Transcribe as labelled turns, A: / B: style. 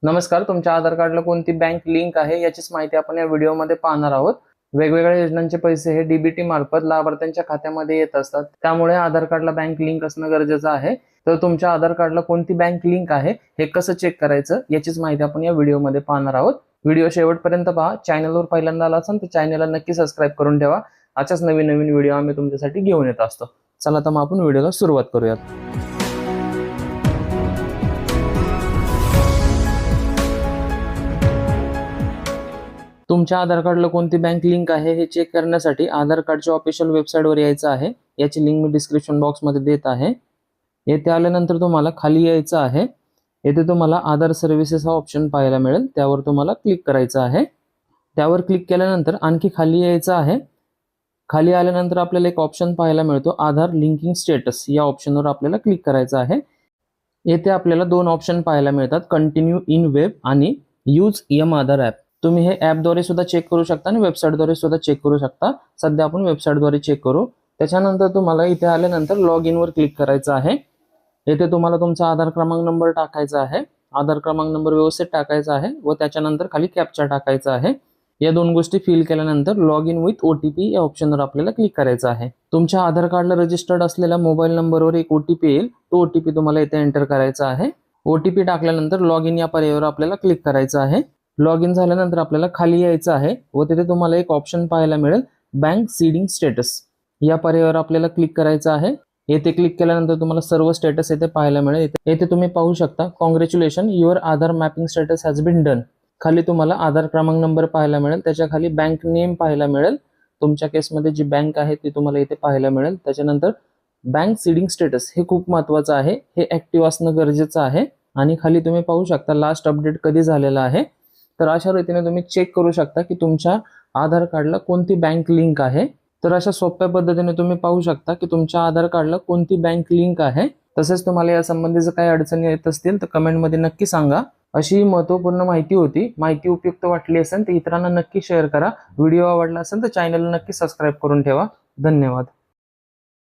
A: नमस्कार. तुमच्या आधार कार्डला कोणती बँक लिंक आहे याचीच माहिती आपण या व्हिडिओमध्ये पाहणार आहोत. वेगवेगळ्या योजनांचे पैसे हे डीबीटी मार्फत लाभार्थ्यांच्या खात्यामध्ये येत असतात. त्यामुळे आधार कार्डला बँक लिंक असणं गरजेचं आहे. तर तुमच्या आधार कार्डला कोणती बँक लिंक आहे हे कसं चेक करायचं याचीच माहिती आपण या व्हिडिओमध्ये पाहणार आहोत. व्हिडिओ शेवटपर्यंत पहा. चॅनलवर पहिल्यांदा आला असाल तर चॅनलला नक्की सबस्क्राईब करून ठेवा. अशाच नवीन नवीन व्हिडिओ आम्ही तुमच्यासाठी घेऊन येत असतो. चला तर मग आपण व्हिडिओला सुरुवात करूयात. तुमच्या आधार कार्डला कोणती बँक लिंक आहे हे चेक करण्यासाठी आधार कार्डच्या ऑफिशियल वेबसाईटवर यायचं आहे. याची लिंक मी डिस्क्रिप्शन बॉक्समध्ये देत आहे. येथे आल्यानंतर तुम्हाला खाली यायचं आहे. येथे तुम्हाला आधार सर्व्हिसेस हा ऑप्शन पाहायला मिळेल. त्यावर तुम्हाला क्लिक करायचं आहे. त्यावर क्लिक केल्यानंतर आणखी खाली यायचं आहे. खाली आल्यानंतर आपल्याला एक ऑप्शन पाहायला मिळतो आधार लिंकिंग स्टेटस. या ऑप्शनवर आपल्याला क्लिक करायचं आहे. येथे आपल्याला दोन ऑप्शन पाहायला मिळतात, कंटिन्यू इन वेब आणि यूज एम आधार ॲप. तुम्ही हे ॲपद्वारे सुद्धा चेक करू शकता आणि वेबसाईटद्वारे सुद्धा चेक करू शकता. सध्या आपण वेबसाईटद्वारे चेक करू. त्याच्यानंतर तुम्हाला इथे आल्यानंतर लॉग इनवर क्लिक करायचं आहे. येथे तुम्हाला तुमचा आधार क्रमांक नंबर टाकायचा आहे. आधार क्रमांक नंबर व्यवस्थित टाकायचा आहे व त्याच्यानंतर खाली कॅप्चा टाकायचा आहे. या दोन गोष्टी फिल केल्यानंतर लॉग इन विथ OTP या ऑप्शनवर आपल्याला क्लिक करायचं आहे. तुमच्या आधार कार्डला रजिस्टर्ड असलेल्या मोबाईल नंबरवर एक OTP येईल. तो OTP तुम्हाला इथे एंटर करायचा आहे. OTP टाकल्यानंतर लॉग इन या पर्यायावर आपल्याला क्लिक करायचं आहे. लॉग इन झाल्यानंतर आपल्याला खाली यायचं आहे व तिथे तुम्हाला एक ऑप्शन पाहायला मिळेल बँक सीडिंग स्टेटस. या पर्यायावर आपल्याला क्लिक करायचं आहे. येथे क्लिक केल्यानंतर तुम्हाला सर्व स्टेटस येथे पाहायला मिळेल. येथे तुम्ही पाहू शकता congratulation your Aadhaar mapping status has been done. खाली तुम्हाला आधार क्रमांक नंबर पाहायला मिळेल. त्याच्या खाली बँक नेम पाहायला मिळेल. तुमच्या केसमध्ये जी बँक आहे ती तुम्हाला इथे पाहायला मिळेल. त्याच्यानंतर बँक सीडिंग स्टेटस हे खूप महत्त्वाचं आहे. हे ऍक्टिव्ह असणं गरजेचं आहे. आणि खाली तुम्ही पाहू शकता लास्ट अपडेट कधी झालेलं आहे. तर अशा रीतीने तुम्ही चेक करू शकता की तुमच्या आधार कार्डला कोणती बँक लिंक आहे. तर अशा सोप्या पद्धतीने तुम्ही पाहू शकता की तुमच्या आधार कार्डला कोणती बँक लिंक आहे. तसेच तुम्हाला या संबंधी जर काही अडचणी येत असतील तर कमेंटमध्ये नक्की सांगा. अशी महत्त्वपूर्ण माहिती होती. माहिती उपयुक्त वाटली असेल तर इतरांना नक्की शेअर करा. व्हिडिओ आवडला असेल तर चॅनलला नक्की सबस्क्राईब करून ठेवा. धन्यवाद.